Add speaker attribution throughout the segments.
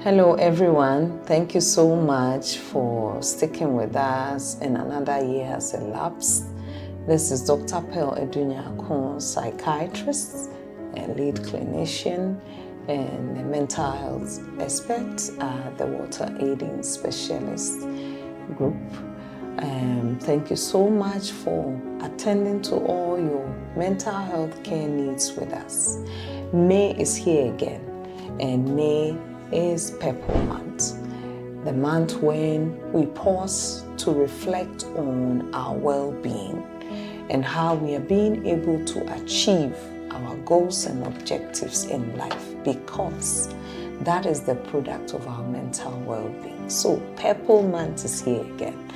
Speaker 1: Hello everyone, thank you so much for sticking with us, and another year has elapsed. This is Dr. Adu-Nyarko, psychiatrist, a lead clinician, and a mental health expert at the Aiden specialist group. Thank you so much for attending to all your mental health care needs with us. May is here again, and May is Purple Month, the month when we pause to reflect on our well-being and how we are being able to achieve our goals and objectives in life, because that is the product of our mental well-being. So Purple Month is here again.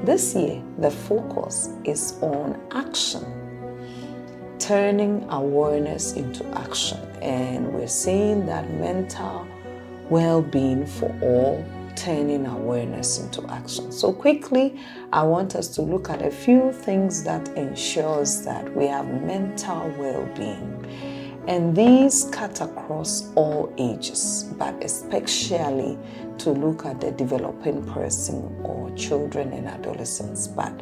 Speaker 1: This year, the focus is on action, turning awareness into action, and we're seeing that mental well-being for all, turning awareness into action. So quickly, I want us to look at a few things that ensures that we have mental well-being. And these cut across all ages, but especially to look at the developing person or children and adolescents. But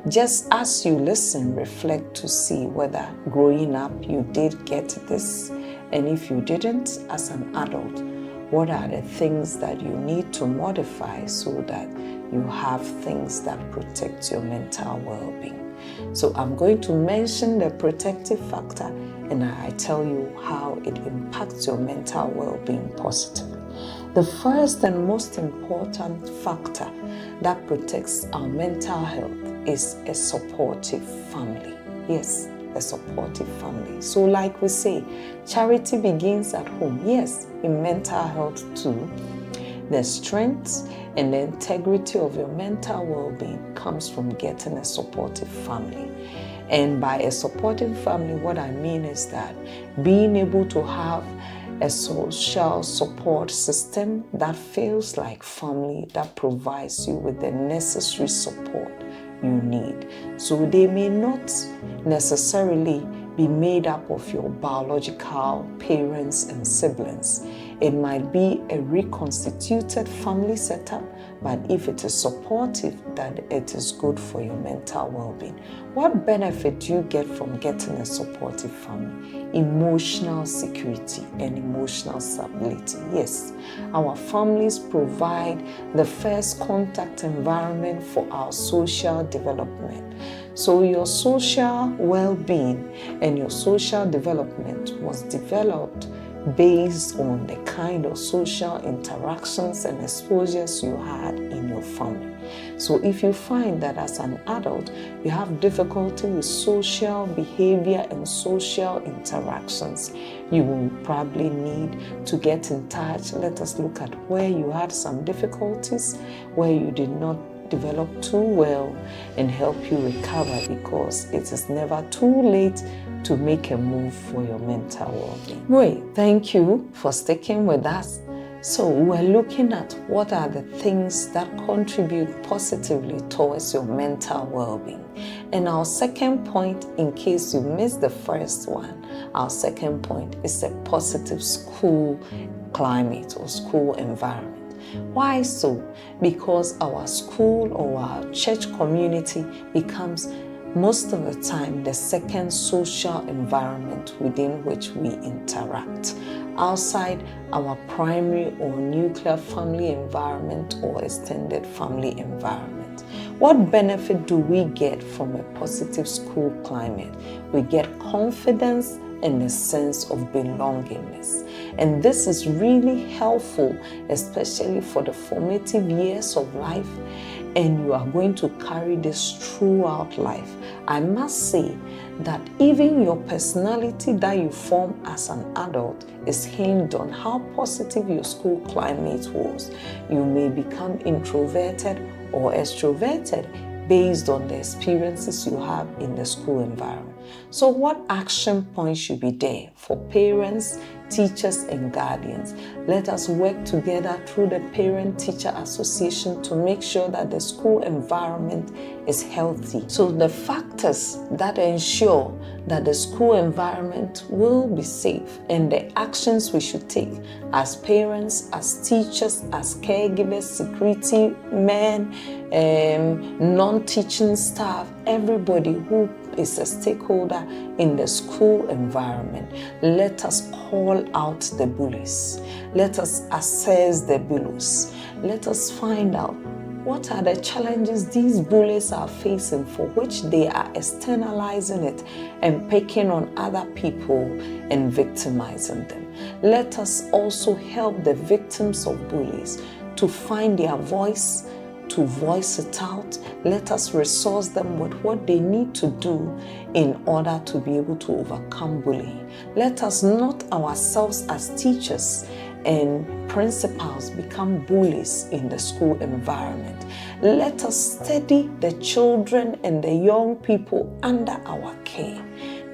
Speaker 1: just as you listen, reflect to see whether growing up you did get this, and if you didn't, as an adult, what are the things that you need to modify so that you have things that protect your mental well-being? So I'm going to mention the protective factor, and I tell you how it impacts your mental well-being positively. The first and most important factor that protects our mental health is a supportive family. Yes, a supportive family. So like we say, charity begins at home. Yes, in mental health too. The strength and the integrity of your mental well-being comes from getting a supportive family. And by a supportive family, what I mean is that being able to have a social support system that feels like family, that provides you with the necessary support you need. So they may not necessarily be made up of your biological parents and siblings. It might be a reconstituted family setup, but if it is supportive, then it is good for your mental well-being. What benefit do you get from getting a supportive family? Emotional security and emotional stability. Yes, our families provide the first contact environment for our social development. So your social well-being and your social development was developed based on the kind of social interactions and exposures you had in your family. So if you find that as an adult you have difficulty with social behavior and social interactions, you will probably need to get in touch. Let us look at where you had some difficulties, where you did not develop too well, and help you recover, because it is never too late to make a move for your mental well-being. Great, thank you for sticking with us. So we're looking at what are the things that contribute positively towards your mental well-being. And our second point, in case you missed the first one, our second point is a positive school climate or school environment. Why so? Because our school or our church community becomes most of the time the second social environment within which we interact, outside our primary or nuclear family environment or extended family environment. What benefit do we get from a positive school climate? We get confidence and a sense of belongingness. And this is really helpful, especially for the formative years of life, and you are going to carry this throughout life. I must say that even your personality that you form as an adult is hinged on how positive your school climate was. You may become introverted or extroverted based on the experiences you have in the school environment. So what action points should be there for parents, teachers and guardians. Let us work together through the Parent-Teacher Association to make sure that the school environment is healthy. So the factors that ensure that the school environment will be safe and the actions we should take as parents, as teachers, as caregivers, security men, non-teaching staff, everybody who is a stakeholder in the school environment. Let us call out the bullies. Let us assess the bullies. Let us find out what are the challenges these bullies are facing for which they are externalizing it and picking on other people and victimizing them. Let us also help the victims of bullies to find their voice, to voice it out. Let us resource them with what they need to do in order to be able to overcome bullying. Let us not ourselves as teachers and principals become bullies in the school environment. Let us steady the children and the young people under our care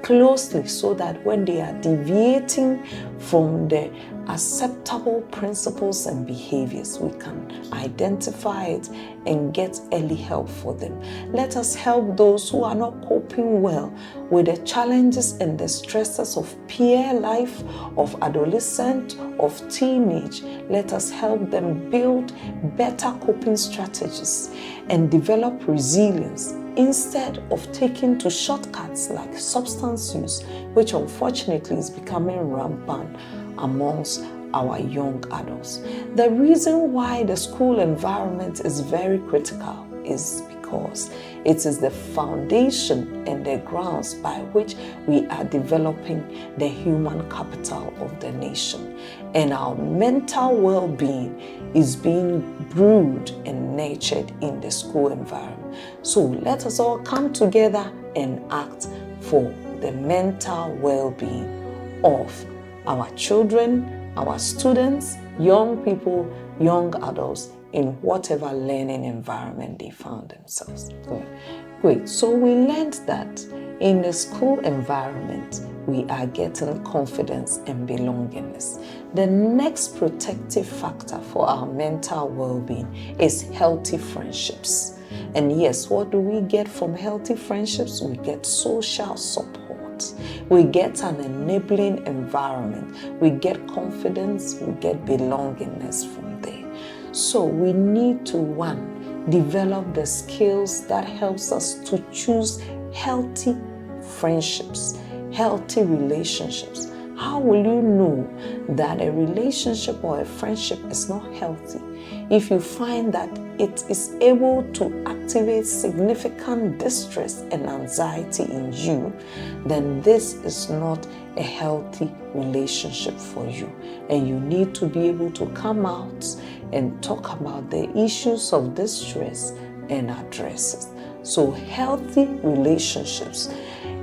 Speaker 1: closely so that when they are deviating from the acceptable principles and behaviors, we can identify it and get early help for them. Let us help those who are not coping well with the challenges and the stresses of peer life, of adolescent, of teenage. Let us help them build better coping strategies and develop resilience instead of taking to shortcuts like substance use, which unfortunately is becoming rampant amongst our young adults. The reason why the school environment is very critical is because it is the foundation and the grounds by which we are developing the human capital of the nation. And our mental well-being is being brewed and nurtured in the school environment. So let us all come together and act for the mental well-being of our children, our students, young people, young adults, in whatever learning environment they found themselves. Great. So we learned that in the school environment, we are getting confidence and belongingness. The next protective factor for our mental well-being is healthy friendships. And yes, what do we get from healthy friendships? We get social support. We get an enabling environment. We get confidence. We get belongingness from there. So we need to, one, develop the skills that helps us to choose healthy friendships, healthy relationships. How will you know that a relationship or a friendship is not healthy? If you find that it is able to activate significant distress and anxiety in you, then this is not a healthy relationship for you. And you need to be able to come out and talk about the issues of distress and address it. So healthy relationships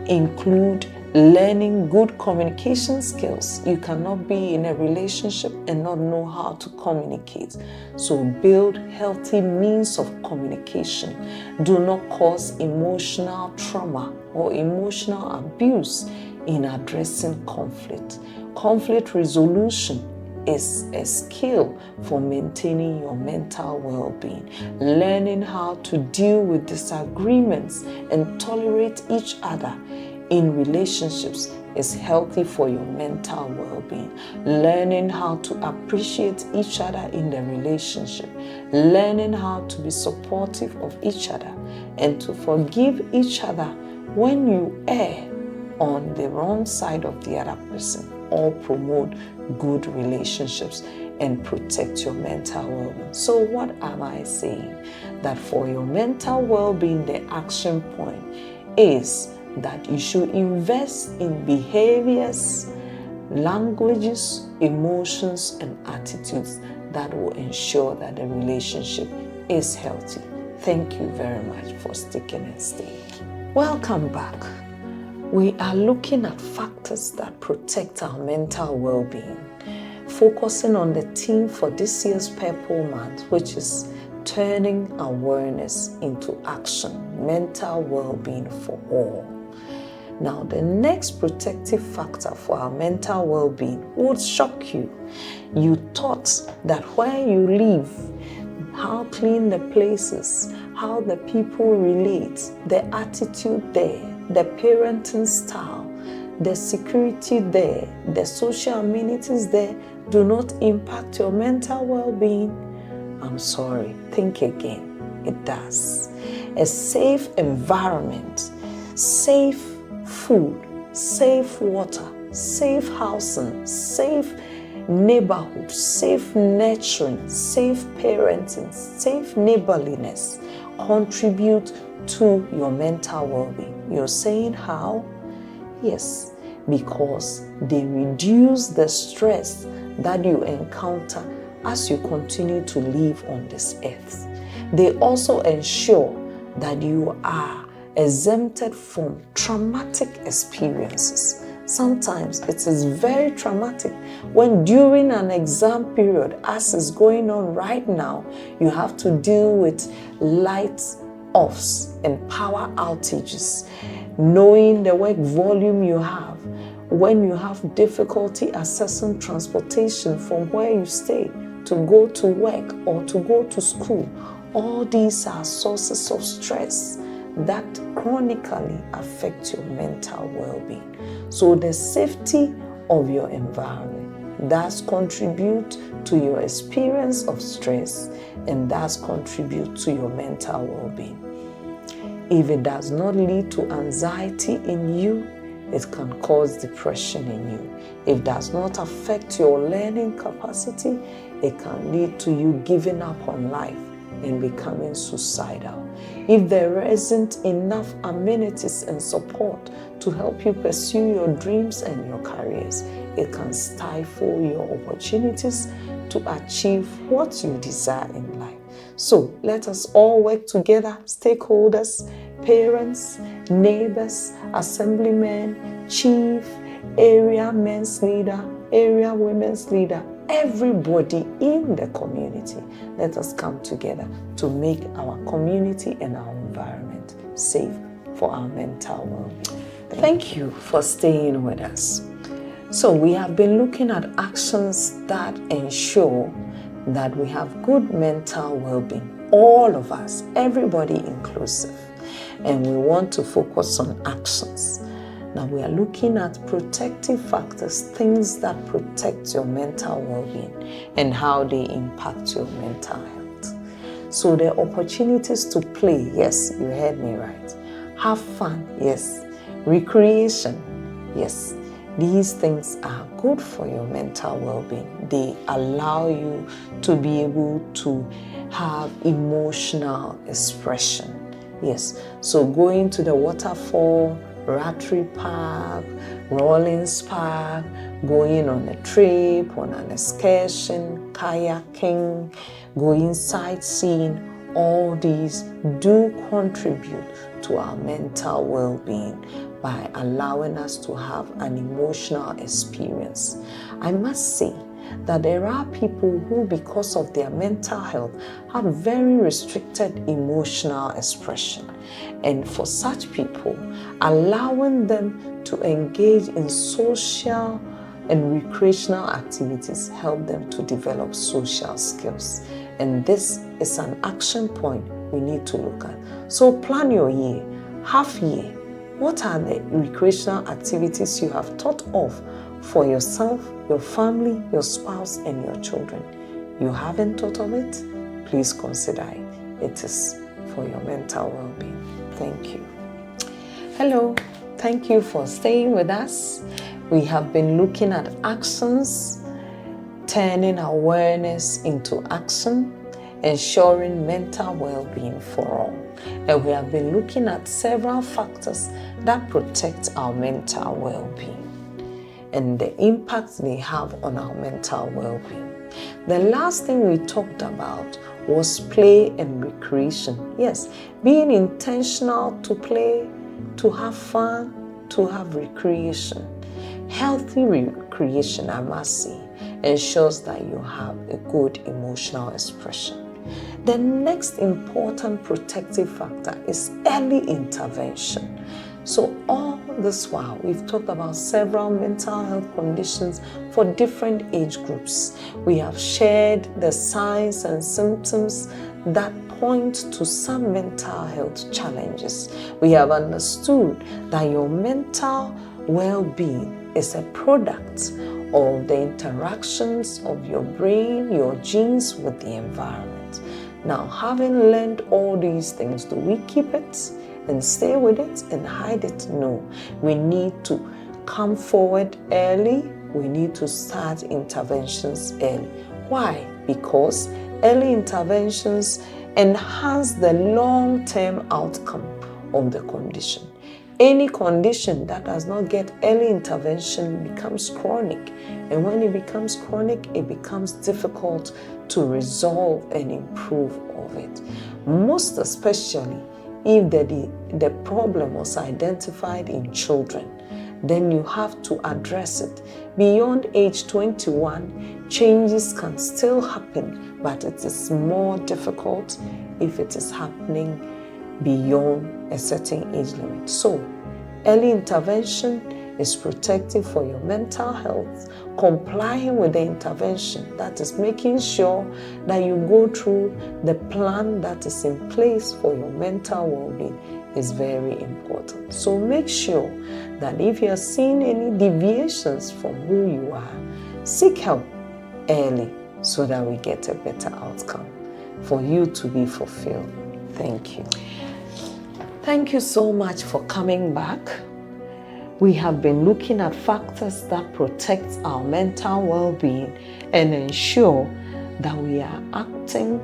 Speaker 1: include learning good communication skills. You cannot be in a relationship and not know how to communicate. So build healthy means of communication. Do not cause emotional trauma or emotional abuse in addressing conflict. Conflict resolution is a skill for maintaining your mental well-being. Learning how to deal with disagreements and tolerate each other in relationships is healthy for your mental well-being. Learning how to appreciate each other in the relationship. Learning how to be supportive of each other and to forgive each other when you err on the wrong side of the other person. All promote good relationships and protect your mental well-being. So what am I saying? That for your mental well-being, the action point is that you should invest in behaviors, languages, emotions, and attitudes that will ensure that the relationship is healthy. Thank you very much for sticking and staying. Welcome back. We are looking at factors that protect our mental well-being, focusing on the theme for this year's Purple Month, which is turning awareness into action, mental well-being for all. Now, the next protective factor for our mental well-being would shock you. You thought that where you live, how clean the place is, how the people relate, the attitude there, the parenting style, the security there, the social amenities there do not impact your mental well-being. I'm sorry, think again. It does. A safe environment, safe food, safe water, safe housing, safe neighborhood, safe nurturing, safe parenting, safe neighborliness contribute to your mental well-being. You're saying how? Yes, because they reduce the stress that you encounter as you continue to live on this earth. They also ensure that you are exempted from traumatic experiences. Sometimes it is very traumatic when during an exam period, as is going on right now, you have to deal with light offs and power outages, knowing the work volume you have, when you have difficulty accessing transportation from where you stay to go to work or to go to school. All these are sources of stress that chronically affect your mental well-being. So the safety of your environment does contribute to your experience of stress and does contribute to your mental well-being. If it does not lead to anxiety in you, it can cause depression in you. If it does not affect your learning capacity, it can lead to you giving up on life and becoming suicidal. If there isn't enough amenities and support to help you pursue your dreams and your careers, it can stifle your opportunities to achieve what you desire in life. So let us all work together, stakeholders, parents, neighbors, assemblymen, chief, area men's leader, area women's leader, everybody in the community. Let us come together to make our community and our environment safe for our mental well-being. Thank you for staying with us. So we have been looking at actions that ensure that we have good mental well-being, all of us, everybody inclusive. And we want to focus on actions. Now we are looking at protective factors, things that protect your mental well-being and how they impact your mental health. So the opportunities to play, yes, you heard me right. Have fun, yes. Recreation, yes. These things are good for your mental well-being. They allow you to be able to have emotional expression. Yes, so going to the waterfall, Rattree Park, Rawlins Park, going on a trip, on an excursion, kayaking, going sightseeing, all these do contribute to our mental well-being by allowing us to have an emotional experience. I must say that there are people who, because of their mental health, have very restricted emotional expression. And for such people, allowing them to engage in social and recreational activities help them to develop social skills. And this is an action point we need to look at. So plan your year, half year. What are the recreational activities you have thought of for yourself, your family, your spouse, and your children? You haven't thought of it? Please consider it. It is for your mental well-being. Thank you. Hello. Thank you for staying with us. We have been looking at actions, turning awareness into action, ensuring mental well-being for all. And we have been looking at several factors that protect our mental well-being and the impact they have on our mental well-being. The last thing we talked about was play and recreation. Yes, being intentional to play, to have fun, to have recreation. Healthy recreation, I must say, ensures that you have a good emotional expression. The next important protective factor is early intervention. So all this while, we've talked about several mental health conditions for different age groups. We have shared the signs and symptoms that point to some mental health challenges. We have understood that your mental well-being is a product of the interactions of your brain, your genes with the environment. Now, having learned all these things, do we keep it and stay with it and hide it? No. We need to come forward early. We need to start interventions early. Why? Because early interventions enhance the long-term outcome of the condition. Any condition that does not get early intervention becomes chronic. And when it becomes chronic, it becomes difficult to resolve and improve of it. Most especially if the problem was identified in children, then you have to address it. Beyond age 21, changes can still happen, but it is more difficult if it is happening beyond a certain age limit. So, early intervention is protective for your mental health. Complying with the intervention, that is making sure that you go through the plan that is in place for your mental well-being, is very important. So make sure that if you are seeing any deviations from who you are, seek help early so that we get a better outcome for you to be fulfilled. Thank you. Thank you so much for coming back. We have been looking at factors that protect our mental well-being and ensure that we are acting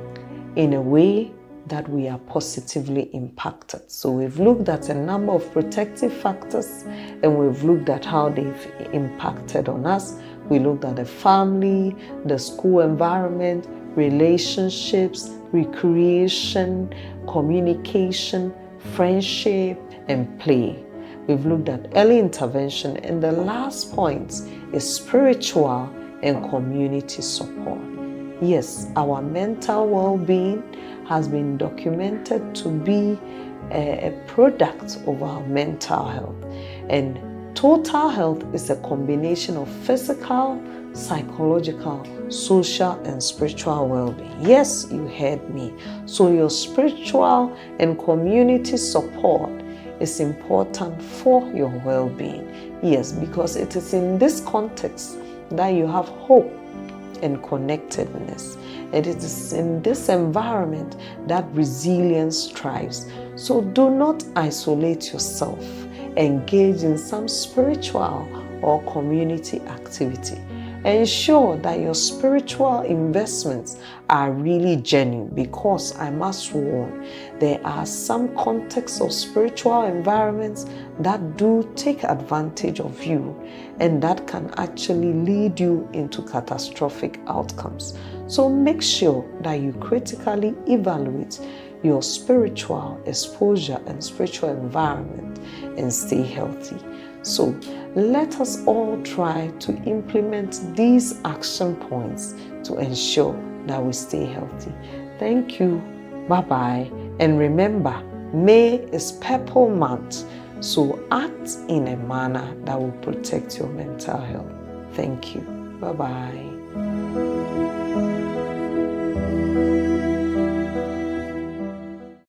Speaker 1: in a way that we are positively impacted. So we've looked at a number of protective factors and we've looked at how they've impacted on us. We looked at the family, the school environment, relationships, recreation, communication, friendship, and play. We've looked at early intervention, and the last point is spiritual and community support. Yes, our mental well-being has been documented to be a product of our mental health. And total health is a combination of physical, psychological, social, and spiritual well-being. Yes, you heard me. So your spiritual and community support is important for your well-being. Yes, because it is in this context that you have hope and connectedness. And it is in this environment that resilience thrives. So do not isolate yourself. Engage in some spiritual or community activity. Ensure that your spiritual investments are really genuine, because I must warn, there are some contexts of spiritual environments that do take advantage of you, and that can actually lead you into catastrophic outcomes. So make sure that you critically evaluate your spiritual exposure and spiritual environment and stay healthy. So let us all try to implement these action points to ensure that we stay healthy. Thank you. Bye-bye. And remember, May is Purple Month, so act in a manner that will protect your mental health. Thank you. Bye-bye.